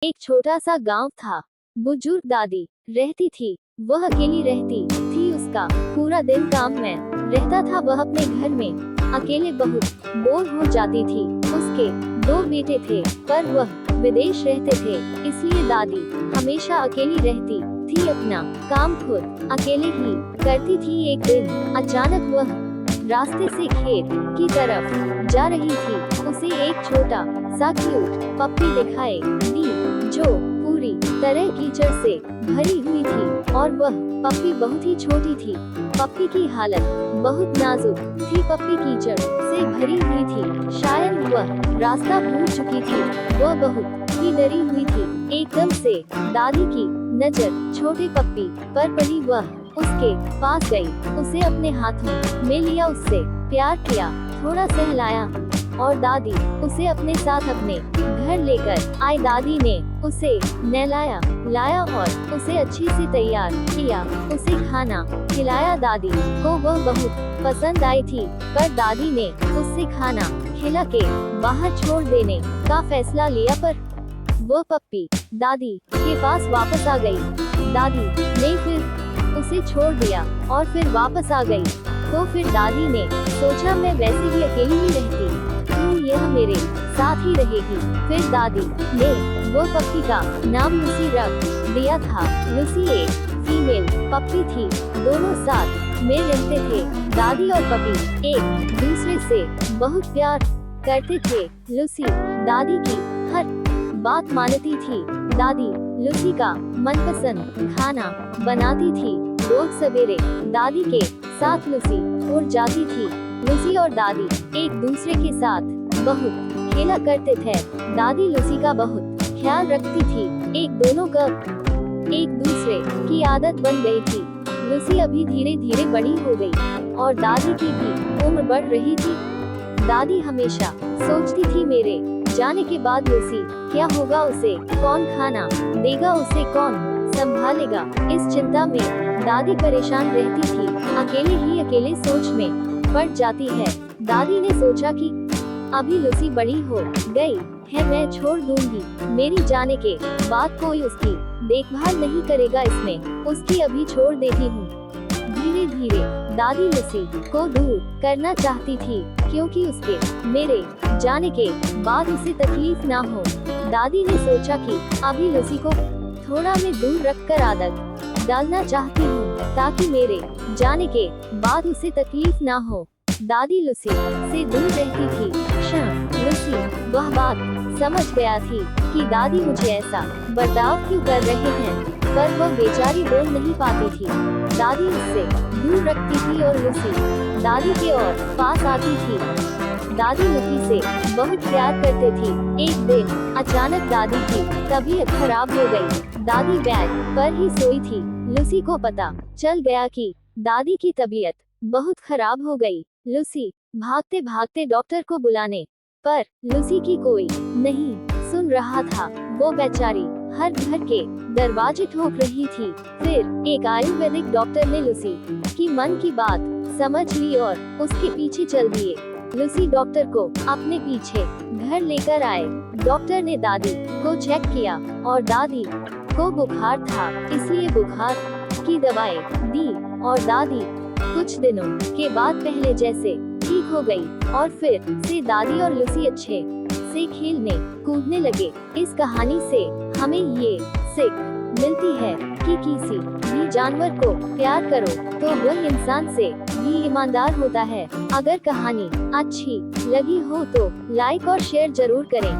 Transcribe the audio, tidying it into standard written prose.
एक छोटा सा गांव था। बुजुर्ग दादी रहती थी। वह अकेली रहती थी। उसका पूरा दिन काम में रहता था। वह अपने घर में अकेले बहुत बोर हो जाती थी। उसके 2 बेटे थे, पर वह विदेश रहते थे, इसलिए दादी हमेशा अकेली रहती थी। अपना काम खुद अकेले ही करती थी। एक दिन अचानक वह रास्ते से खेत की तरफ जा रही थी। उसे एक छोटा सा क्यूट पप्पी दिखाई दी, जो पूरी तरह कीचड़ से भरी हुई थी और वह पप्पी बहुत ही छोटी थी। पप्पी की हालत बहुत नाजुक थी। पप्पी कीचड़ से भरी हुई थी। शायद वह रास्ता भूल चुकी थी। वह बहुत ही डरी हुई थी। एकदम से दादी की नजर छोटे पप्पी पर पड़ी। वह उसके पास गई, उसे अपने हाथों में लिया, उससे प्यार किया, थोड़ा सहलाया और दादी उसे अपने साथ अपने घर लेकर आई। दादी ने उसे नहलाया लाया और उसे अच्छे से तैयार किया, उसे खाना खिलाया। दादी को वह बहुत पसंद आई थी, पर दादी ने उससे खाना खिला के बाहर छोड़ देने का फैसला लिया। पर वह पप्पी दादी के पास वापस आ गई। दादी ने फिर उसे छोड़ दिया और फिर वापस आ गई। तो फिर दादी ने सोचा, मैं वैसे भी अकेली ही रहती, क्यों यह मेरे साथ ही रहेगी। फिर दादी ने वो पप्पी का नाम लूसी रख दिया था। लूसी एक फीमेल पप्पी थी। दोनों साथ में रहते थे। दादी और पप्पी एक दूसरे से बहुत प्यार करते थे। लूसी दादी की हर बात मानती थी। दादी लूसी का मनपसंद खाना बनाती थी। रोज सवेरे दादी के साथ लूसी उड़ जाती थी। लूसी और दादी एक दूसरे के साथ बहुत खेला करते थे। दादी लूसी का बहुत ख्याल रखती थी। दोनों का एक दूसरे की आदत बन गई थी। लूसी अभी धीरे धीरे बड़ी हो गई और दादी की भी उम्र बढ़ रही थी। दादी हमेशा सोचती थी, मेरे जाने के बाद लूसी क्या होगा, उसे कौन खाना देगा, उसे कौन संभालेगा। इस चिंता में दादी परेशान रहती थी। अकेले सोच में पड़ जाती है। दादी ने सोचा कि अभी लूसी बड़ी हो गई है, मैं छोड़ दूंगी। मेरी जाने के बाद कोई उसकी देखभाल नहीं करेगा, इसमें उसकी अभी छोड़ देती हूँ। धीरे धीरे दादी लूसी को दूर करना चाहती थी, क्योंकि उसके मेरे जाने के बाद उसे तकलीफ ना हो। दादी ने सोचा कि अभी लूसी को थोड़ा मैं दूर रखकर आदत डालना चाहती हूँ, ताकि मेरे जाने के बाद उसे तकलीफ ना हो। दादी लूसी से दूर रहती थी। लूसी वह बात समझ गया थी कि दादी मुझे ऐसा बर्ताव क्यों कर रहे हैं, पर वह बेचारी बोल नहीं पाती थी। दादी उससे दूर रखती थी और लूसी दादी के और पास आती थी। दादी लूसी से बहुत प्यार करते थी। एक दिन अचानक दादी की तबीयत खराब हो गई। दादी बेड पर ही सोई थी। लूसी को पता चल गया कि दादी की तबीयत बहुत खराब हो गई। लूसी भागते भागते डॉक्टर को बुलाने पर लूसी की कोई नहीं सुन रहा था। वो बेचारी हर घर के दरवाजे ठोक रही थी। फिर एक आयुर्वेदिक डॉक्टर ने लूसी की मन की बात समझ ली और उसके पीछे चल दिए। लूसी डॉक्टर को अपने पीछे घर लेकर आए। डॉक्टर ने दादी को चेक किया और दादी को बुखार था, इसलिए बुखार की दवाएं दी और दादी कुछ दिनों के बाद पहले जैसे ठीक हो गई और फिर से दादी और लूसी अच्छे से खेलने कूदने लगे। इस कहानी से हमें ये सीख मिलती है कि किसी भी जानवर को प्यार करो तो वह इंसान से भी ईमानदार होता है। अगर कहानी अच्छी लगी हो तो लाइक और शेयर जरूर करें।